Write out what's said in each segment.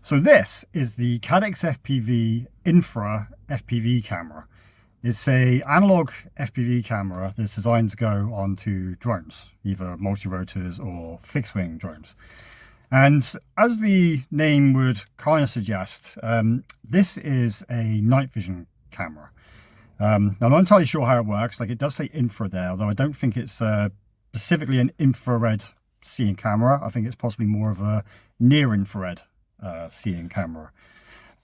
So this is the Caddxfpv Infra FPV camera. It's a analog FPV camera that's designed to go onto drones, either multi-rotors or fixed-wing drones. And as the name would kind of suggest, this is a night vision camera. I'm not entirely sure how it works. Like, it does say infra there, although I don't think it's specifically an infrared seeing camera. I think it's possibly more of a near infrared seeing camera.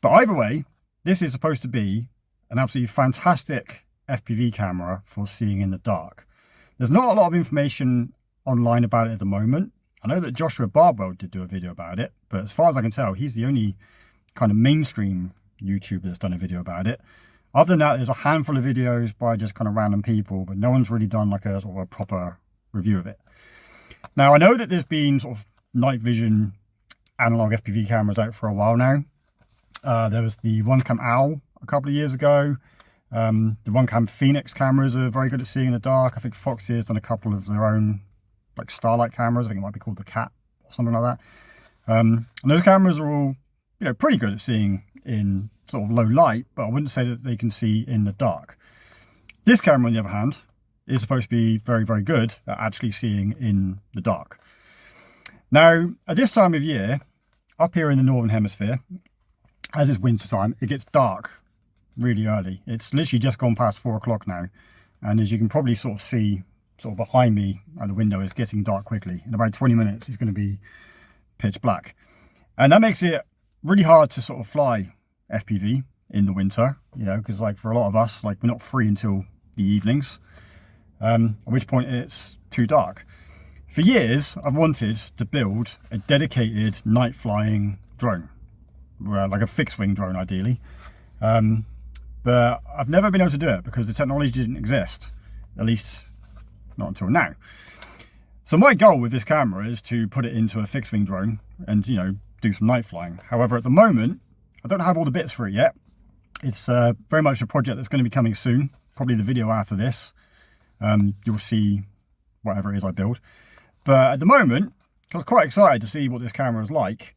But either way, this is supposed to be an absolutely fantastic FPV camera for seeing in the dark. There's not a lot of information online about it at the moment. I know that Joshua Barbwell did do a video about it, but as far as I can tell, he's the only kind of mainstream YouTuber that's done a video about it. Other than that, there's a handful of videos by just kind of random people, but no one's really done like a sort of a proper review of it. Now, I know that there's been sort of night vision analog FPV cameras out for a while now. There was the OneCam Owl a couple of years ago. The OneCam Phoenix cameras are very good at seeing in the dark. I think Foxy has done a couple of their own like starlight cameras. I think it might be called the Cat or something like that. And those cameras are all, pretty good at seeing in sort of low light, but I wouldn't say that they can see in the dark. This camera, on the other hand, is supposed to be very, very good at actually seeing in the dark. Now, at this time of year, up here in the Northern Hemisphere, as it's winter time, it gets dark really early. It's literally just gone past 4 o'clock now. And as you can probably sort of see, sort of behind me at the window, it's getting dark quickly. In about 20 minutes, it's going to be pitch black. And that makes it really hard to sort of fly FPV in the winter, because like for a lot of us, like we're not free until the evenings, at which point it's too dark. For years, I've wanted to build a dedicated night flying drone, like a fixed wing drone ideally. But I've never been able to do it because the technology didn't exist, at least not until now. So my goal with this camera is to put it into a fixed wing drone and, do some night flying. However, at the moment, I don't have all the bits for it yet. It's very much a project that's going to be coming soon, probably the video after this. You'll see whatever it is I build. But at the moment, I was quite excited to see what this camera is like.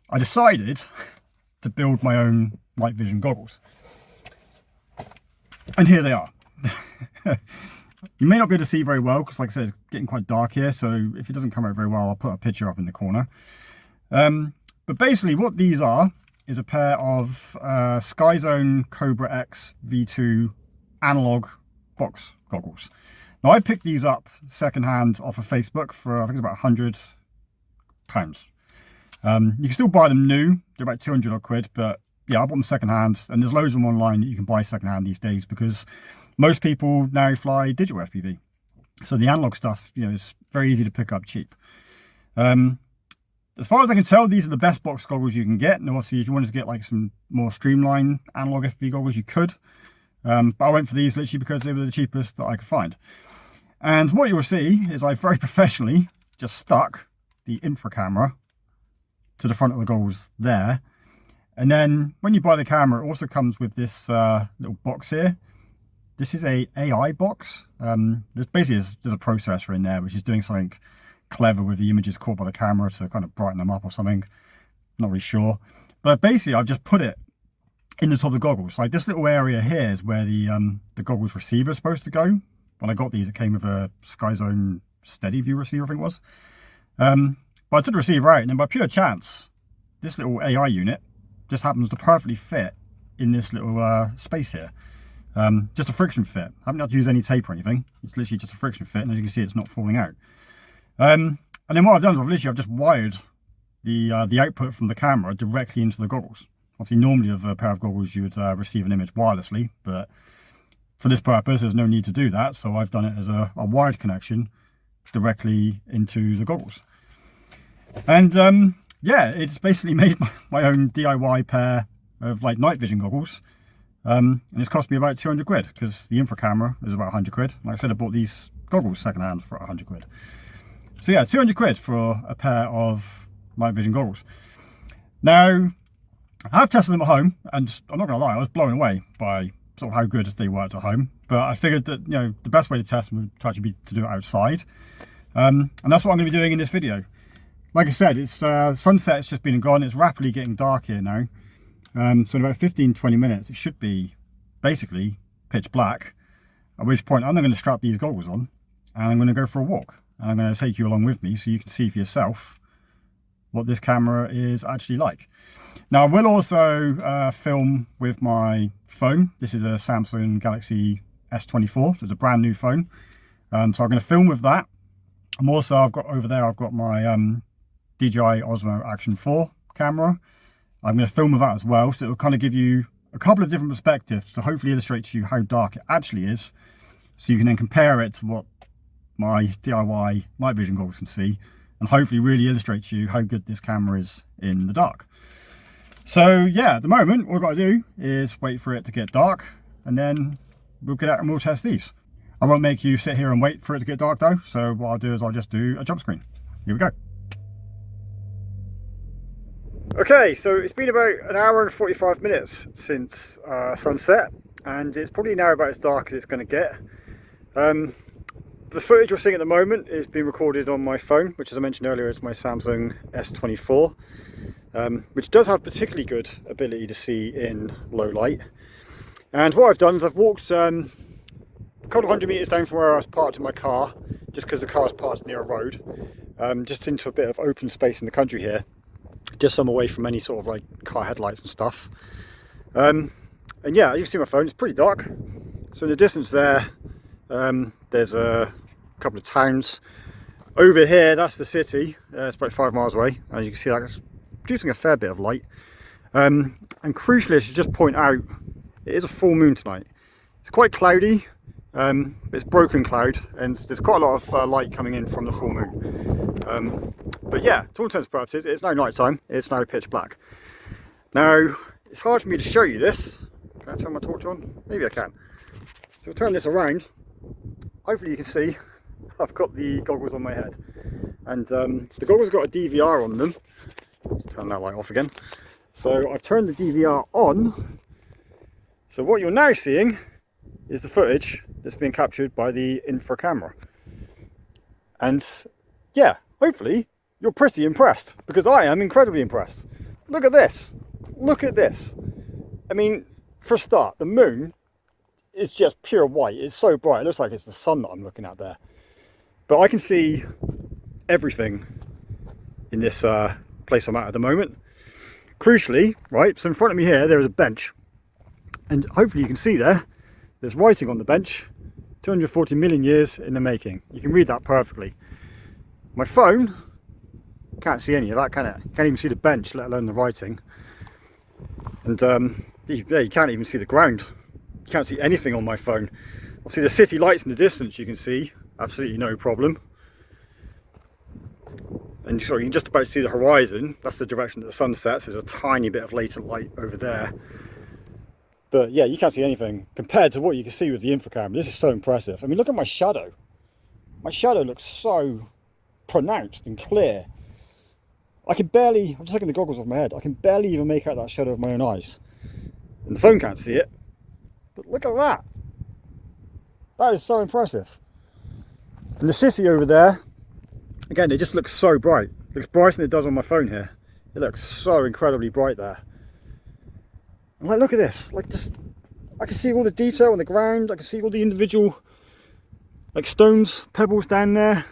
I decided to build my own night vision goggles. And here they are. You may not be able to see very well because, like I said, it's getting quite dark here. So if it doesn't come out very well, I'll put a picture up in the corner. But basically what these are is a pair of SkyZone Cobra X V2 analog box goggles. Now, I picked these up secondhand off of Facebook for, I think it's about £100. You can still buy them new. They're about 200 odd quid, but yeah, I bought them secondhand, and there's loads of them online that you can buy secondhand these days because most people now fly digital FPV. So the analog stuff, is very easy to pick up cheap. As far as I can tell, these are the best box goggles you can get. And obviously, if you wanted to get like some more streamlined analog FPV goggles, you could. But I went for these literally because they were the cheapest that I could find. And what you will see is I very professionally just stuck the infra camera to the front of the goggles there. And then when you buy the camera, it also comes with this little box here. This is a AI box. There's a processor in there which is doing something clever with the images caught by the camera to kind of brighten them up or something. Not really sure. But basically, I've just put it in the top of the goggles. Like this little area here is where the goggles receiver is supposed to go. When I got these, it came with a SkyZone Steady View receiver, I think it was. But I took the receiver out, and then by pure chance, this little AI unit just happens to perfectly fit in this little space here. Just a friction fit. I haven't had to use any tape or anything. It's literally just a friction fit, and as you can see, it's not falling out. And then what I've done is I've just wired the output from the camera directly into the goggles. Obviously, normally with a pair of goggles, you would receive an image wirelessly, but for this purpose, there's no need to do that. So I've done it as a wired connection directly into the goggles. And yeah, it's basically made my own DIY pair of like night vision goggles. And it's cost me about 200 quid because the infra camera is about 100 quid. Like I said, I bought these goggles secondhand for 100 quid. So yeah, 200 quid for a pair of night vision goggles. Now, I have tested them at home, and I'm not going to lie, I was blown away by sort of how good they worked at home. But I figured that, the best way to test them would actually be to do it outside. And that's what I'm going to be doing in this video. like I said, it's sunset's just been and gone. It's rapidly getting dark here now. So in about 15-20 minutes, it should be basically pitch black. At which point, I'm going to strap these goggles on, and I'm going to go for a walk. And I'm going to take you along with me so you can see for yourself what this camera is actually like. Now, I will also film with my phone. This is a Samsung Galaxy S24, so it's a brand new phone. So I'm going to film with that. I'm also, I've got my DJI Osmo Action 4 camera. I'm going to film with that as well, so it will kind of give you a couple of different perspectives to hopefully illustrate to you how dark it actually is, so you can then compare it to what my DIY night vision goggles can see, and hopefully really illustrate to you how good this camera is in the dark. So yeah, at the moment, all we've got to do is wait for it to get dark, and then we'll get out and we'll test these. I won't make you sit here and wait for it to get dark though, so what I'll do is I'll just do a jump screen. Here we go. Okay, so it's been about an hour and 45 minutes since sunset, and it's probably now about as dark as it's going to get. The footage you're seeing at the moment is being recorded on my phone, which, as I mentioned earlier, is my Samsung S24, which does have particularly good ability to see in low light. And what I've done is I've walked a couple of hundred meters down from where I was parked in my car, just because the car was parked near a road, just into a bit of open space in the country here, just some away from any sort of like car headlights and stuff. And yeah, you can see my phone, it's pretty dark. So in the distance there, there's a couple of towns. Over here, that's the city. It's about 5 miles away. As you can see, that's producing a fair bit of light. And crucially, I should just point out, it is a full moon tonight. It's quite cloudy, but it's broken cloud, and there's quite a lot of light coming in from the full moon. But yeah, to all intents and purposes, it's now night time. It's now pitch black. Now, it's hard for me to show you this. Can I turn my torch on? Maybe I can. So I'll turn this around. Hopefully you can see I've got the goggles on my head, and the goggles have got a DVR on them. Let's turn that light off again. So I've turned the DVR on. So what you're now seeing is the footage that's being captured by the Infra camera. And yeah, hopefully you're pretty impressed, because I am incredibly impressed. Look at this. Look at this. I mean, for a start, the moon is just pure white. It's so bright. It looks like it's the sun that I'm looking at there. But I can see everything in this place I'm at the moment. Crucially, right, so in front of me here, there is a bench. And hopefully you can see there's writing on the bench, 240 million years in the making. You can read that perfectly. My phone can't see any of that, can it? Can't even see the bench, let alone the writing. And yeah, you can't even see the ground. You can't see anything on my phone. Obviously the city lights in the distance you can see, absolutely no problem. And you can just about see the horizon. That's the direction that the sun sets. There's a tiny bit of latent light over there. But yeah, you can't see anything compared to what you can see with the Infra camera. This is so impressive. I mean, look at my shadow. My shadow looks so pronounced and clear. I can barely, I'm just taking the goggles off my head, I can barely even make out that shadow of my own eyes. And the phone can't see it. But look at that. That is so impressive. And the city over there, again, it just looks so bright. It looks brighter than it does on my phone here. It looks so incredibly bright there. And like, look at this. Like, just, I can see all the detail on the ground. I can see all the individual, like, stones, pebbles down there.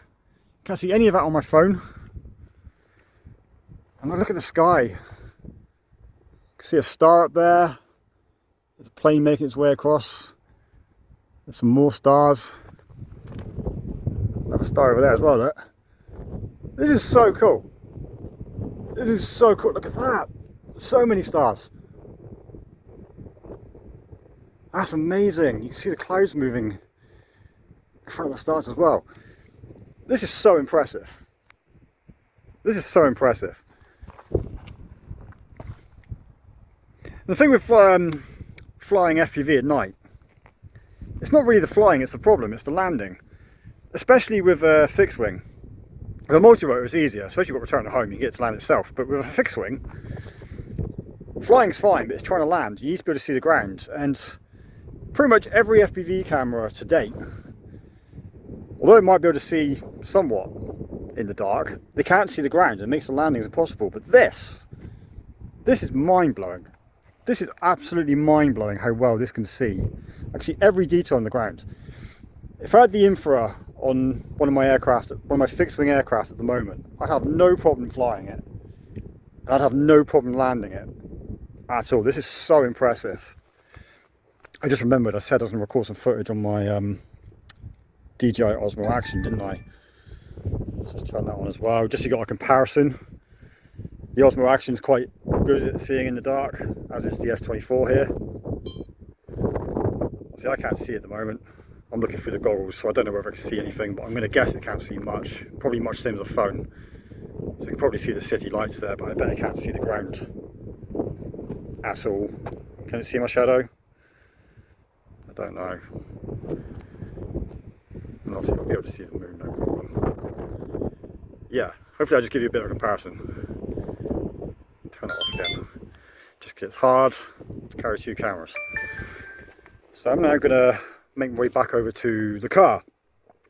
Can't see any of that on my phone. And look at the sky. You can see a star up there. There's a plane making its way across. There's some more stars. Another star over there as well, look. This is so cool. This is so cool. Look at that. So many stars. That's amazing. You can see the clouds moving in front of the stars as well. This is so impressive. This is so impressive. The thing with flying FPV at night, it's not really the flying, it's the problem, it's the landing. Especially with a fixed wing. With a multi-rotor it's easier, especially with return to home, you get to land itself. But with a fixed wing, flying's fine, but it's trying to land. You need to be able to see the ground. And pretty much every FPV camera to date, although it might be able to see somewhat, in the dark. They can't see the ground. It makes the landings impossible. But this is mind-blowing. This is absolutely mind-blowing how well this can see. I can see every detail on the ground. If I had the infra on one of my aircraft, one of my fixed-wing aircraft at the moment, I'd have no problem flying it. And I'd have no problem landing it at all. This is so impressive. I just remembered I said I was going to record some footage on my DJI Osmo Action, didn't I? So let's turn that on as well, just so you got a comparison. The Osmo Action is quite good at seeing in the dark, as is the S24 here. See, I can't see at the moment. I'm looking through the goggles, so I don't know whether I can see anything, but I'm going to guess it can't see much. Probably much the same as a phone. So you can probably see the city lights there, but I bet I can't see the ground at all. Can it see my shadow? I don't know. And obviously I'll be able to see the moon, no problem. Yeah, hopefully I'll just give you a bit of a comparison. Turn it off again, just because it's hard to carry two cameras. So I'm now going to make my way back over to the car,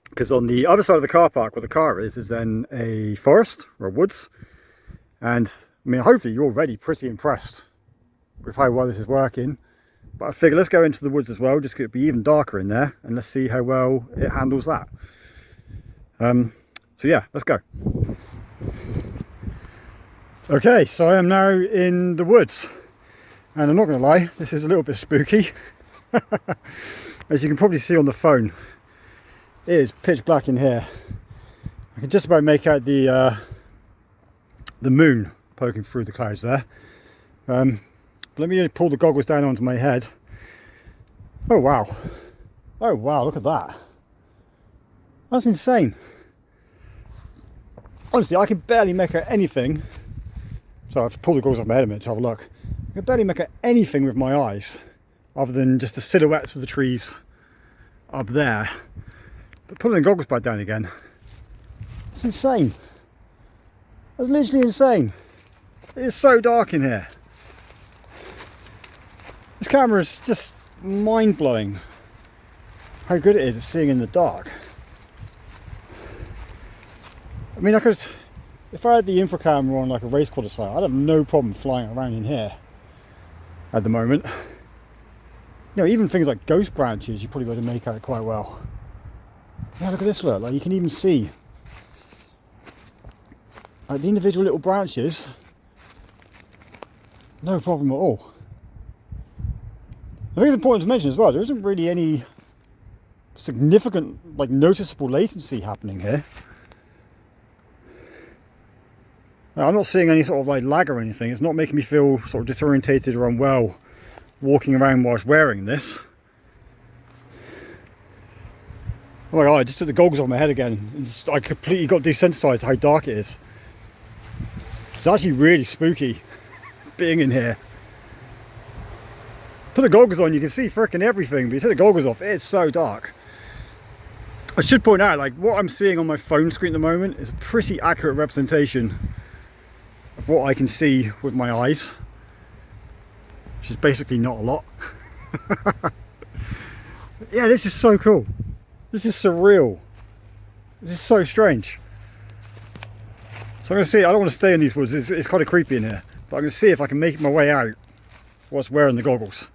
because on the other side of the car park where the car is then a forest or woods. And I mean, hopefully you're already pretty impressed with how well this is working. But I figure let's go into the woods as well, just because it'll be even darker in there, and let's see how well it handles that. So yeah, let's go. Okay, so I am now in the woods, and I'm not going to lie, this is a little bit spooky. As you can probably see on the phone, it is pitch black in here. I can just about make out the moon poking through the clouds there. Let me pull the goggles down onto my head. Oh wow. Oh wow, look at that. That's insane. Honestly, I can barely make out anything. So I've pulled the goggles off my head a minute to have a look. I can barely make out anything with my eyes, other than just the silhouettes of the trees up there. But pulling the goggles back down again, it's insane. That's literally insane. It is so dark in here. This camera is just mind-blowing how good it is at seeing in the dark. I mean, if I had the infra camera on like a race quad site, I'd have no problem flying around in here at the moment. You know, even things like ghost branches, you probably got to make out quite well. Yeah, look at this look, like you can even see like the individual little branches, no problem at all. I think it's important to mention as well, there isn't really any significant, like noticeable latency happening here. I'm not seeing any sort of like lag or anything. It's not making me feel sort of disorientated or unwell walking around whilst wearing this. Oh my god, I just took the goggles off my head again. I completely got desensitized to how dark it is. It's actually really spooky being in here. Put the goggles on, you can see frickin' everything, but you take the goggles off, it's so dark. I should point out, like, what I'm seeing on my phone screen at the moment is a pretty accurate representation of what I can see with my eyes, which is basically not a lot. Yeah, this is so cool. This is surreal. This is so strange. So I'm going to see, I don't want to stay in these woods, it's kind of creepy in here, but I'm going to see if I can make my way out whilst wearing the goggles.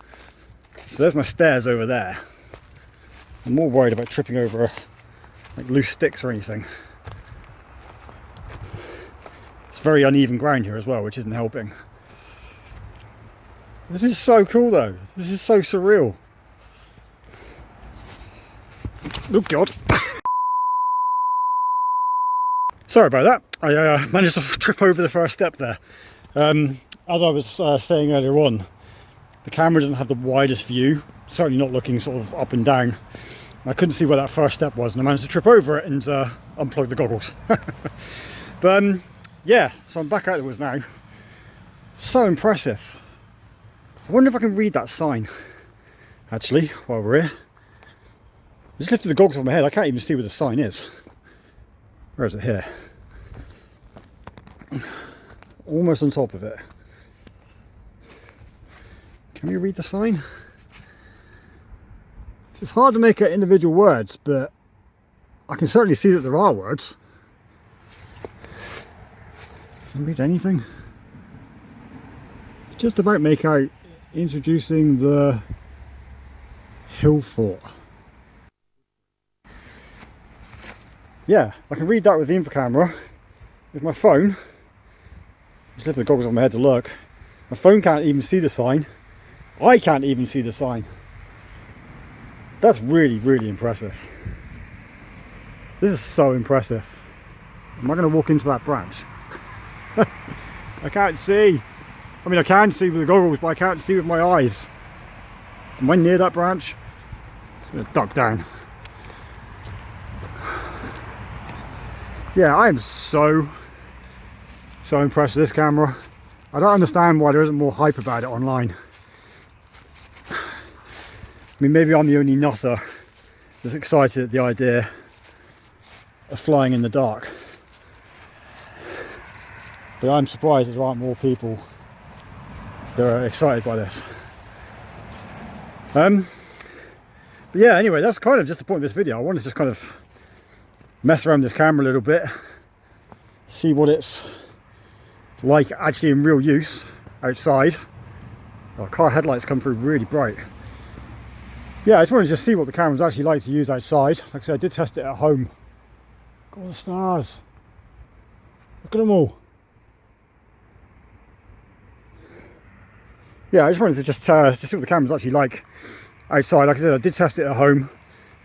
So there's my stairs over there. I'm more worried about tripping over like loose sticks or anything. It's very uneven ground here as well, which isn't helping. This is so cool though. This is so surreal. Oh god. Sorry about that. I managed to trip over the first step there. As I was saying earlier on, the camera doesn't have the widest view, certainly not looking sort of up and down. I couldn't see where that first step was, and I managed to trip over it and unplug the goggles. But yeah, so I'm back out of the woods now. So impressive. I wonder if I can read that sign, actually, while we're here. I just lifted the goggles off my head, I can't even see where the sign is. Where is it? Here. Almost on top of it. Can we read the sign? It's hard to make out individual words, but I can certainly see that there are words. Can I read anything? Just about make out introducing the hill fort. Yeah, I can read that with the infra camera. With my phone, just lift the goggles on my head to look. My phone can't even see the sign. I can't even see the sign. That's really, really impressive. This is so impressive. Am I going to walk into that branch? I can't see. I mean, I can see with the goggles, but I can't see with my eyes. Am I near that branch? I'm going to duck down. Yeah, I am so impressed with this camera. I don't understand why there isn't more hype about it online. I mean, maybe I'm the only nutter that's excited at the idea of flying in the dark. But I'm surprised there aren't more people that are excited by this. But yeah, anyway, that's kind of just the point of this video. I wanted to just kind of mess around with this camera a little bit, see what it's like actually in real use outside. Our car headlights come through really bright. Yeah, I just wanted to just see what the camera's actually like to use outside. Like I said, I did test it at home. Look at all the stars. Look at them all. Yeah, I just wanted to just see what the camera's actually like outside. Like I said, I did test it at home,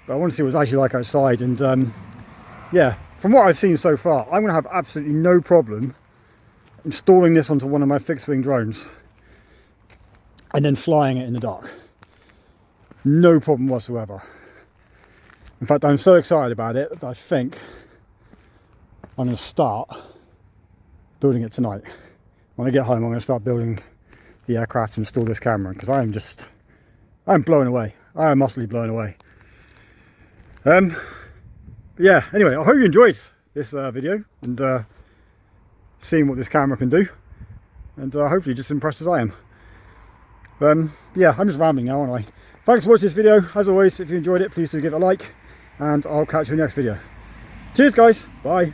but I want to see what it's actually like outside. And yeah, from what I've seen so far, I'm going to have absolutely no problem installing this onto one of my fixed wing drones and then flying it in the dark. No problem whatsoever. In fact, I'm so excited about it that I think I'm going to start building it tonight. When I get home, I'm going to start building the aircraft and install this camera, because I'm blown away. I am utterly blown away. Yeah, anyway, I hope you enjoyed this video and seeing what this camera can do, and hopefully just impressed as I am. Yeah, I'm just rambling now, aren't I? Thanks for watching this video. As always, if you enjoyed it, please do give it a like, and I'll catch you in the next video. Cheers guys, bye.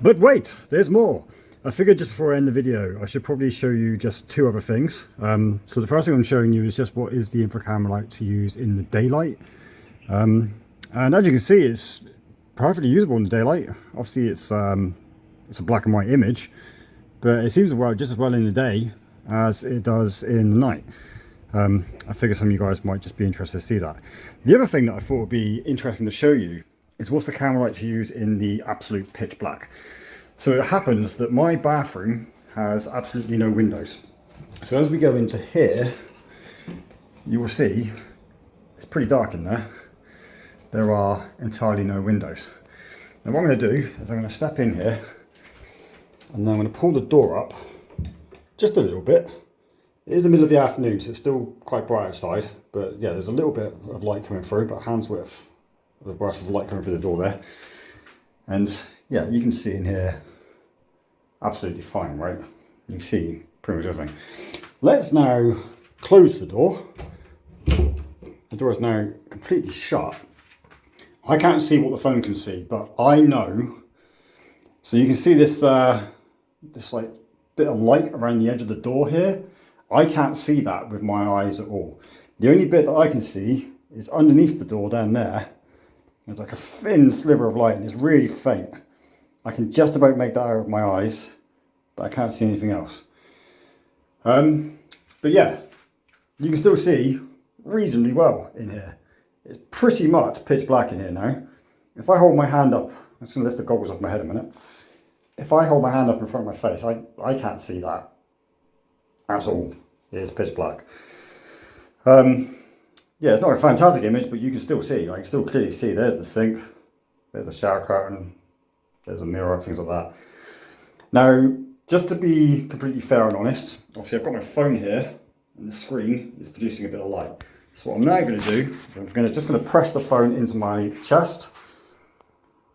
But wait, there's more. I figured just before I end the video, I should probably show you just two other things. So the first thing I'm showing you is just what is the infra camera like to use in the daylight. And as you can see, it's perfectly usable in the daylight. Obviously it's a black and white image, but it seems to work just as well in the day as it does in the night. I figure some of you guys might just be interested to see that. The other thing that I thought would be interesting to show you is what's the camera like to use in the absolute pitch black. So it happens that my bathroom has absolutely no windows. So as we go into here, you will see it's pretty dark in there. There are entirely no windows. Now what I'm going to do is I'm going to step in here, and then I'm going to pull the door up just a little bit. It is the middle of the afternoon, so it's still quite bright outside, but yeah, there's a little bit of light coming through, but hand's width of light coming through the door there. And yeah, you can see in here absolutely fine, right? You can see pretty much everything. Let's now close the door. The door is now completely shut. I can't see what the phone can see, but I know. So you can see this this like bit of light around the edge of the door here. I can't see that with my eyes at all. The only bit that I can see is underneath the door down there. There's like a thin sliver of light, and it's really faint. I can just about make that out with my eyes, but I can't see anything else. But yeah, you can still see reasonably well in here. It's pretty much pitch black in here now. If I hold my hand up, I'm just going to lift the goggles off my head a minute. If I hold my hand up in front of my face, I can't see that at all. It is pitch black. Yeah, it's not a fantastic image, but you can still see. I can still clearly see there's the sink, there's the shower curtain, there's a mirror, things like that. Now, just to be completely fair and honest, obviously I've got my phone here, and the screen is producing a bit of light. So what I'm now going to do is I'm just going to press the phone into my chest,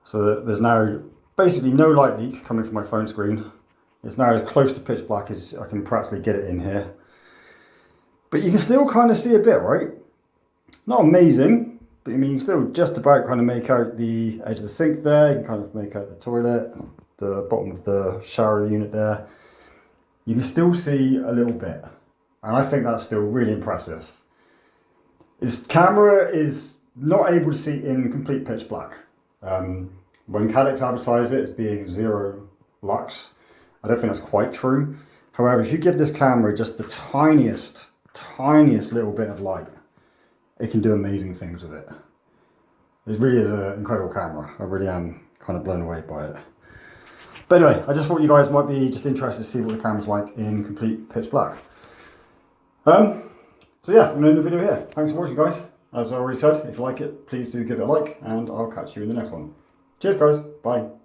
so that there's now basically no light leak coming from my phone screen. It's now as close to pitch black as I can practically get it in here. But you can still kind of see a bit, right? Not amazing, but I mean, you can still just about kind of make out the edge of the sink there. You can kind of make out the toilet, the bottom of the shower unit there. You can still see a little bit, and I think that's still really impressive. This camera is not able to see in complete pitch black. When Caddx advertise it as being 0 lux, I don't think that's quite true. However, if you give this camera just the tiniest little bit of light, it can do amazing things with it. It really is an incredible camera. I really am kind of blown away by it. But anyway, I just thought you guys might be just interested to see what the camera's like in complete pitch black. So yeah, I'm going to end the video here. Thanks for watching, guys. As I already said, if you like it, please do give it a like, and I'll catch you in the next one. Cheers, guys. Bye.